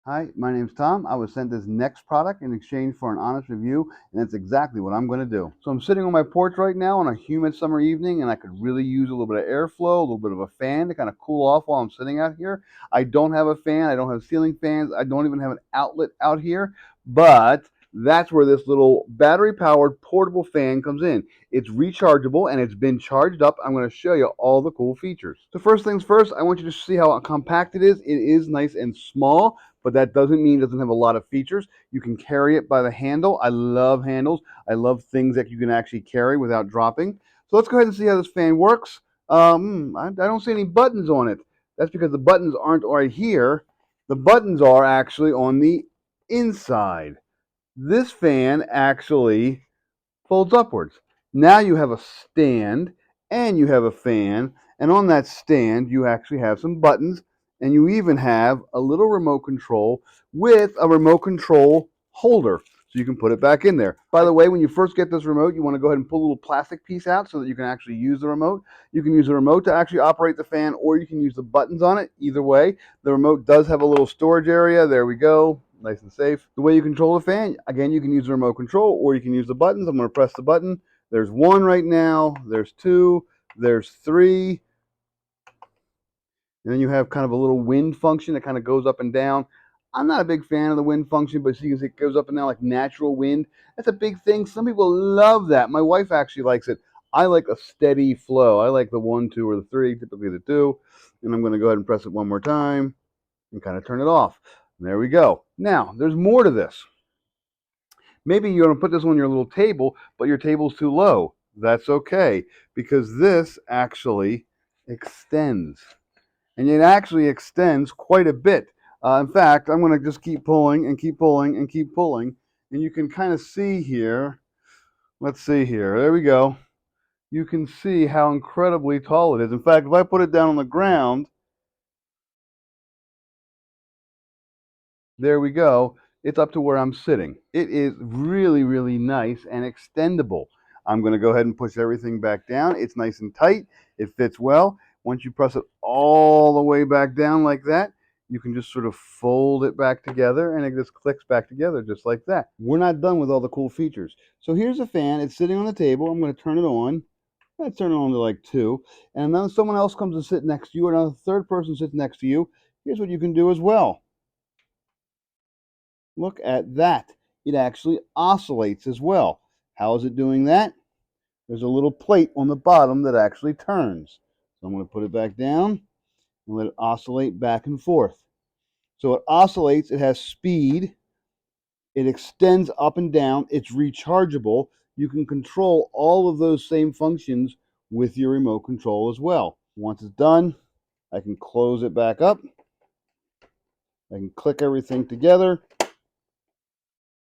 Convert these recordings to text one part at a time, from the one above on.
Hi, my name's Tom. I was sent this next product in exchange for an honest review, and that's exactly what I'm going to do. So I'm sitting on my porch right now on a humid summer evening, and I could really use a little bit of airflow, a little bit of a fan to kind of cool off while I'm sitting out here. I don't have a fan. I don't have ceiling fans. I don't even have an outlet out here, but that's where this little battery-powered portable fan comes in. It's rechargeable, and it's been charged up. I'm going to show you all the cool features. So first things first, I want you to see how compact it is. It is nice and small, but that doesn't mean it doesn't have a lot of features. You can carry it by the handle. I love handles. I love things that you can actually carry without dropping. So let's go ahead and see how this fan works. I don't see any buttons on it. That's because the buttons aren't right here. The buttons are actually on the inside. This fan actually folds upwards. Now you have a stand and you have a fan, and on that stand you actually have some buttons, and you even have a little remote control with a remote control holder, so you can put it back in there. By the way, when you first get this remote, you want to go ahead and pull a little plastic piece out so that you can actually use the remote. You can use the remote to actually operate the fan, or you can use the buttons on it. Either way, the remote does have a little storage area. There we go. Nice and safe. The way you control the fan, again, you can use the remote control or you can use the buttons. I'm going to press the button. There's one right now. There's two. There's three. And then you have kind of a little wind function that kind of goes up and down. I'm not a big fan of the wind function, but you can see it goes up and down like natural wind. That's a big thing. Some people love that. My wife actually likes it. I like a steady flow. I like the one, two, or the three, typically the two. And I'm going to go ahead and press it one more time and kind of turn it off. There we go. Now, there's more to this. Maybe you're going to put this on your little table, but your table's too low. That's okay, because this actually extends. And it actually extends quite a bit. In fact, I'm going to just keep pulling and keep pulling and keep pulling. And you can kind of see here. Let's see here. There we go. You can see how incredibly tall it is. In fact, if I put it down on the ground, there we go. It's up to where I'm sitting. It is really, really nice and extendable. I'm going to go ahead and push everything back down. It's nice and tight. It fits well. Once you press it all the way back down like that, you can just sort of fold it back together and it just clicks back together just like that. We're not done with all the cool features. So here's a fan. It's sitting on the table. I'm going to turn it on. Let's turn it on to like 2. And then someone else comes to sit next to you, or another third person sits next to you. Here's what you can do as well. Look at that. It actually oscillates as well. How is it doing that? There's a little plate on the bottom that actually turns. So I'm going to put it back down and let it oscillate back and forth. So it oscillates, it has speed, it extends up and down, it's rechargeable. You can control all of those same functions with your remote control as well. Once it's done, I can close it back up. I can click everything together,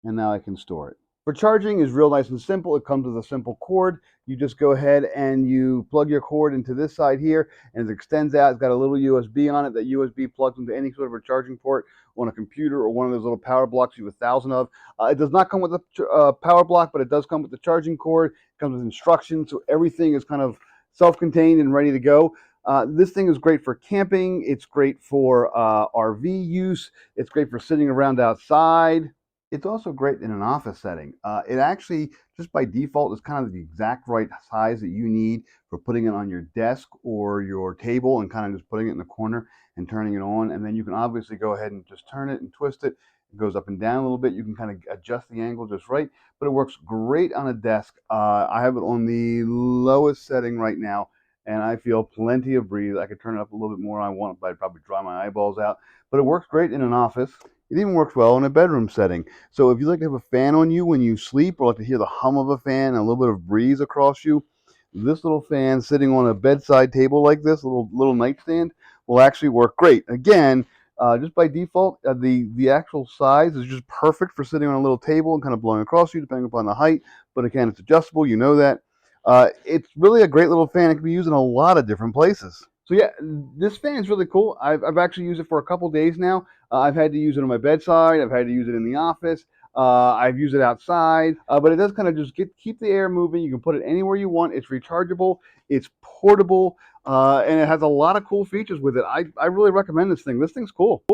and now I can store it. For charging is real nice and simple. It comes with a simple cord. You just go ahead and you plug your cord into this side here, and it extends out. It's got a little USB on it. That USB plugs into any sort of a charging port on a computer or one of those little power blocks you have 1,000 of. It does not come with a power block, but it does come with the charging cord. It comes with instructions, so everything is kind of self-contained and ready to go. This thing is great for camping. It's great for RV use. It's great for sitting around outside. It's also great in an office setting. It actually, just by default, is kind of the exact right size that you need for putting it on your desk or your table and kind of just putting it in the corner and turning it on. And then you can obviously go ahead and just turn it and twist it. It goes up and down a little bit. You can kind of adjust the angle just right, but it works great on a desk. I have it on the lowest setting right now, and I feel plenty of breeze. I could turn it up a little bit more if I want, but I'd probably dry my eyeballs out. But it works great in an office. It even works well in a bedroom setting. So if you like to have a fan on you when you sleep, or like to hear the hum of a fan and a little bit of breeze across you, this little fan sitting on a bedside table like this, little nightstand, will actually work great. Again, just by default, the actual size is just perfect for sitting on a little table and kind of blowing across you, depending upon the height. But again, it's adjustable. You know that. It's really a great little fan. It can be used in a lot of different places. So yeah, this fan is really cool. I've actually used it for a couple days now. I've had to use it on my bedside. I've had to use it in the office. I've used it outside, but it does kind of just keep the air moving. You can put it anywhere you want. It's rechargeable. It's portable, and it has a lot of cool features with it. I really recommend this thing. This thing's cool.